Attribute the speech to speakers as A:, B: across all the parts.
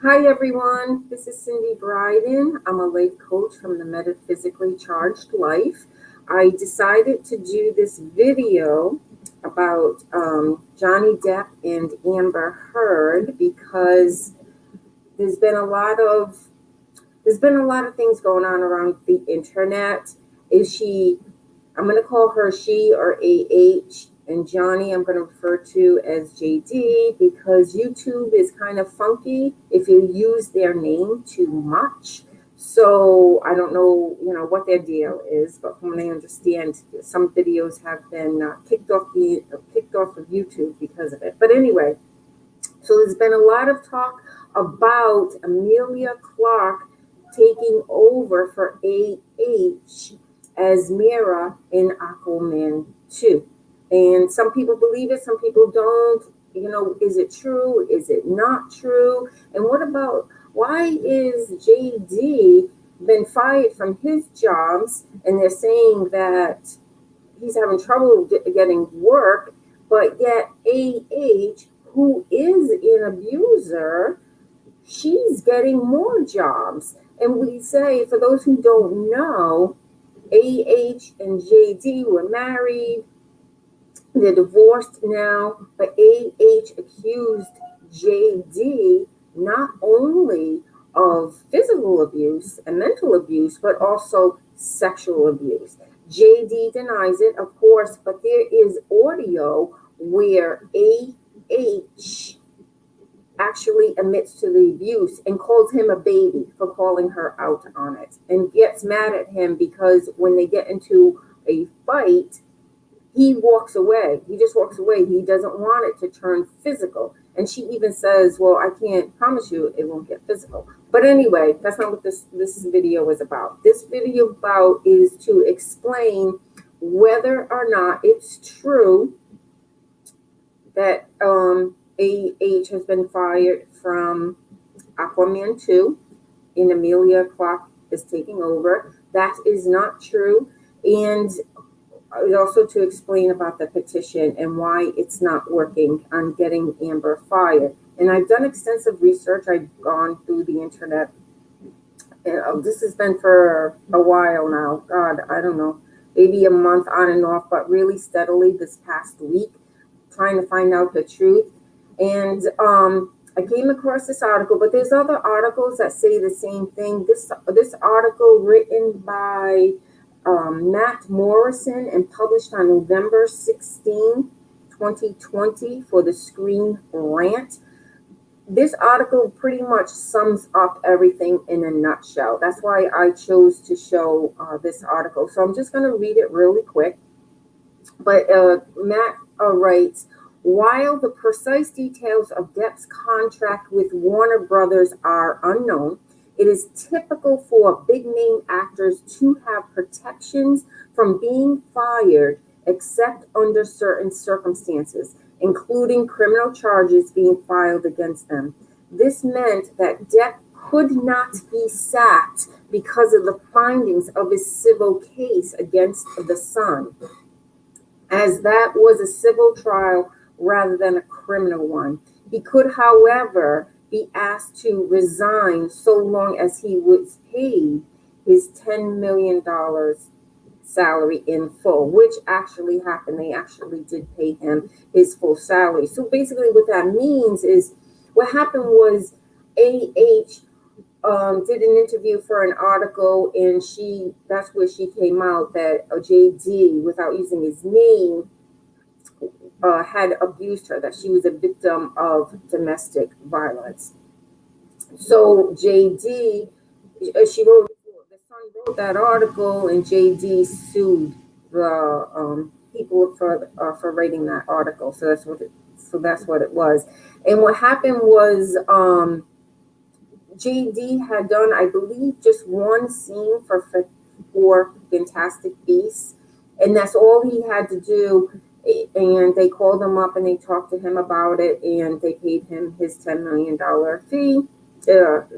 A: Hi everyone, this is Cindy Bryden. I'm a life coach from the Metaphysically Charged Life. I decided to do this video about Johnny Depp and Amber Heard because there's been a lot of things going on around the internet. I'm going to call her she or AH, and Johnny I'm going to refer to as JD because YouTube is kind of funky if you use their name too much. So I don't know, what their deal is, but from what I understand, some videos have been kicked off of YouTube because of it. But anyway, so there's been a lot of talk about Amelia Clark taking over for AH as Mira in Aquaman 2. And some people believe it, some people don't. Is it true? Is it not true? And what about, why is JD been fired from his jobs? And they're saying that he's having trouble getting work, but yet AH, who is an abuser, she's getting more jobs. And we say, for those who don't know, AH and JD were married. They're divorced now, but AH accused JD not only of physical abuse and mental abuse, but also sexual abuse. JD denies it, of course, but there is audio where AH actually admits to the abuse and calls him a baby for calling her out on it, and gets mad at him because when they get into a fight, he walks away. He just walks away. He doesn't want it to turn physical. And she even says, well, I can't promise you it won't get physical. But anyway, that's not what this video is about. This video is to explain whether or not it's true that AH has been fired from Aquaman 2 and Amelia Clark is taking over. That is not true. And also to explain about the petition and why it's not working on getting Amber fired. And I've done extensive research. I've gone through the internet. And this has been for a while now. God, I don't know, maybe a month on and off, but really steadily this past week, trying to find out the truth. And I came across this article, but there's other articles that say the same thing. This article written by Matt Morrison and published on November 16, 2020 for the Screen Rant. This article pretty much sums up everything in a nutshell. That's why I chose to show this article. So I'm just going to read it really quick. But Matt writes, while the precise details of Depp's contract with Warner Brothers are unknown, it is typical for big-name actors to have protections from being fired except under certain circumstances, including criminal charges being filed against them. This meant that Depp could not be sacked because of the findings of his civil case against the Sun, as that was a civil trial rather than a criminal one. He could, however, be asked to resign so long as he was paid his $10 million salary in full, which actually happened. They actually did pay him his full salary. So basically what that means is what happened was AH did an interview for an article, and that's where she came out that JD, without using his name, had abused her, that she was a victim of domestic violence. So JD, the Sun wrote that article, and JD sued the people for writing that article. So that's what it was. And what happened was JD had done, I believe, just one scene for Fantastic Beasts, and that's all he had to do. And they called him up and they talked to him about it, and they paid him his $10 million fee,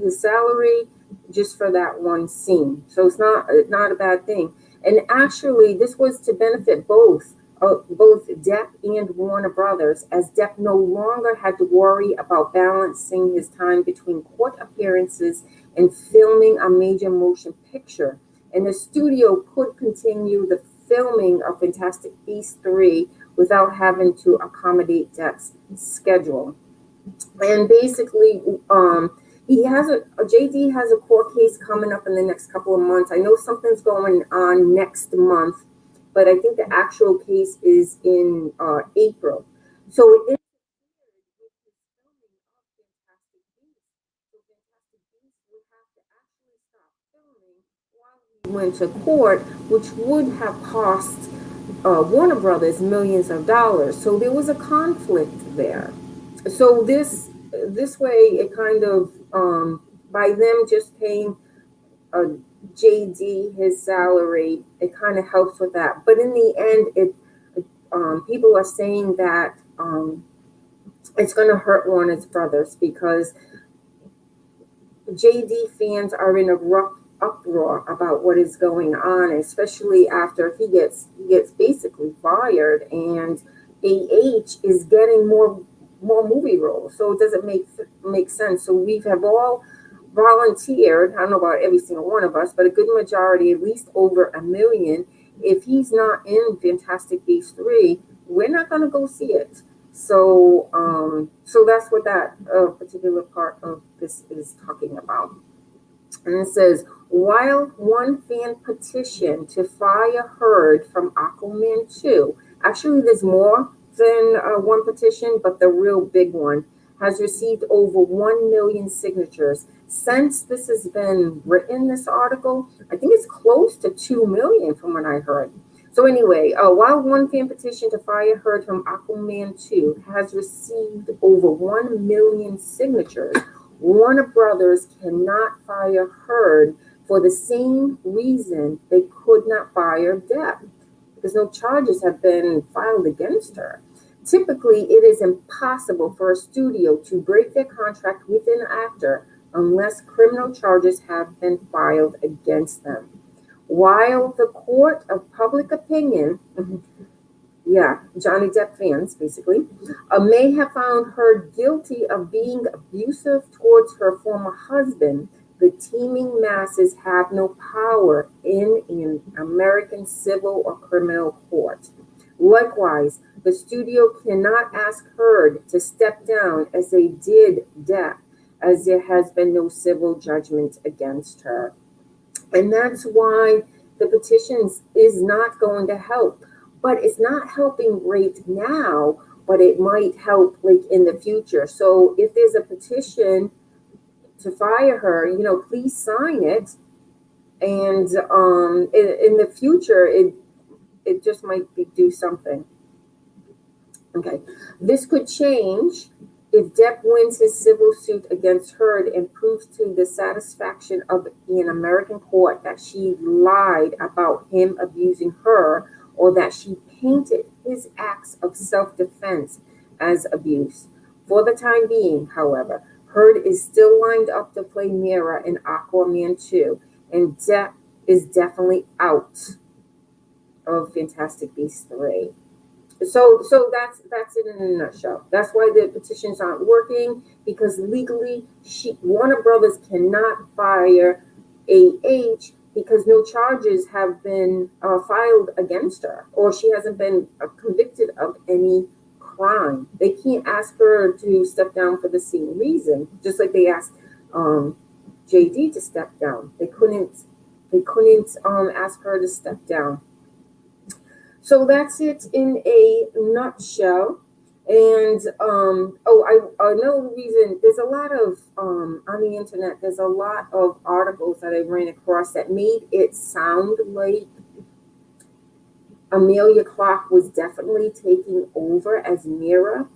A: his salary, just for that one scene. So it's not a bad thing. And actually, this was to benefit both both Depp and Warner Brothers, as Depp no longer had to worry about balancing his time between court appearances and filming a major motion picture. And the studio could continue the filming of Fantastic Beasts 3 without having to accommodate Depp's schedule. And basically, he has JD has a court case coming up in the next couple of months. I know something's going on next month, but I think the actual case is in April. So it is with his filming of Fantastic Beasts. So Fantastic Beasts would have to actually stop filming while he went to court, which would have cost Warner Brothers millions of dollars. So there was a conflict there. So this way, it kind of by them just paying JD his salary, it kind of helps with that. But in the end, people are saying that it's going to hurt Warner Brothers because JD fans are in a rough uproar about what is going on, especially after he gets basically fired, and AH is getting more movie roles. So it doesn't make sense. So we have all volunteered. I don't know about every single one of us, but a good majority, at least over 1 million. If he's not in Fantastic Beasts 3, we're not going to go see it. So so that's what that particular part of this is talking about. And it says, while one fan petition to fire Heard from Aquaman 2, actually there's more than one petition, but the real big one has received over 1 million signatures. Since this has been written, this article, I think it's close to 2 million from what I heard. So anyway, while one fan petition to fire Heard from Aquaman 2 has received over 1 million signatures, Warner Brothers cannot fire Heard for the same reason they could not fire Depp, because no charges have been filed against her. Typically, it is impossible for a studio to break their contract with an actor unless criminal charges have been filed against them. While the court of public opinion, yeah, Johnny Depp fans basically, may have found her guilty of being abusive towards her former husband, the teeming masses have no power in an American civil or criminal court. Likewise, the studio cannot ask Heard to step down as they did Depp, as there has been no civil judgment against her. And that's why the petitions is not going to help. But it's not helping right now, but it might help like in the future. So if there's a petition to fire her, please sign it. And in the future, it just might do something. Okay, this could change if Depp wins his civil suit against Heard and proves to the satisfaction of an American court that she lied about him abusing her, or that she painted his acts of self-defense as abuse. For the time being, however, Heard is still lined up to play Mera in Aquaman 2, and Depp is definitely out of Fantastic Beasts 3. So that's it in a nutshell. That's why the petitions aren't working, because legally Warner Brothers cannot fire AH because no charges have been filed against her, or she hasn't been convicted of any crime. They can't ask her to step down for the same reason, just like they asked JD to step down. They couldn't ask her to step down. So that's it in a nutshell. And another reason, there's a lot of on the internet, there's a lot of articles that I ran across that made it sound like Amelia Clark was definitely taking over as Mera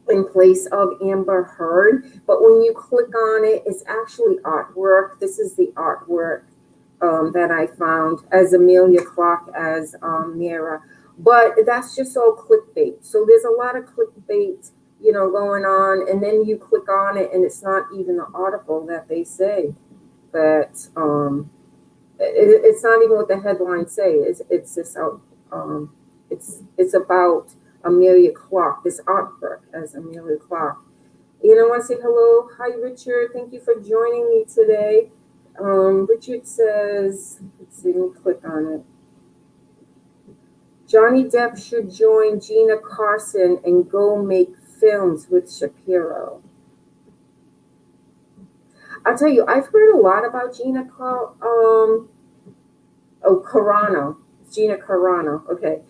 A: in place of Amber Heard. But when you click on it, it's actually artwork. This is the artwork that I found as Amelia Clark as Mera. But that's just all clickbait. So there's a lot of clickbait, going on. And then you click on it and it's not even the article that they say. But it's not even what the headlines say. It's just It's about Amelia Clark, this artwork as Amelia Clark. And I want to say hello. Hi, Richard. Thank you for joining me today. Richard says, let's see, let me click on it. Johnny Depp should join Gina Carson and go make films with Shapiro. I'll tell you, I've heard a lot about Carano. Gina Carano. Okay.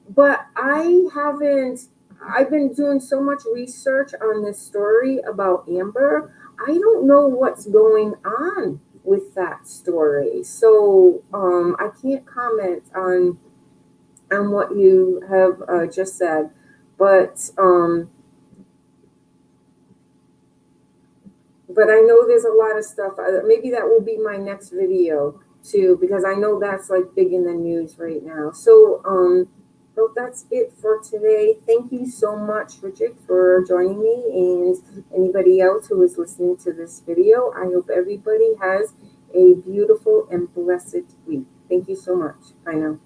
A: But I haven't, I've been doing so much research on this story about Amber. I don't know what's going on with that story. So I can't comment on what you have just said. But I know there's a lot of stuff. Maybe that will be my next video too, because I know that's like big in the news right now. So, well, that's it for today. Thank you so much, Richard, for joining me, and anybody else who is listening to this video. I hope everybody has a beautiful and blessed week. Thank you so much. Bye now.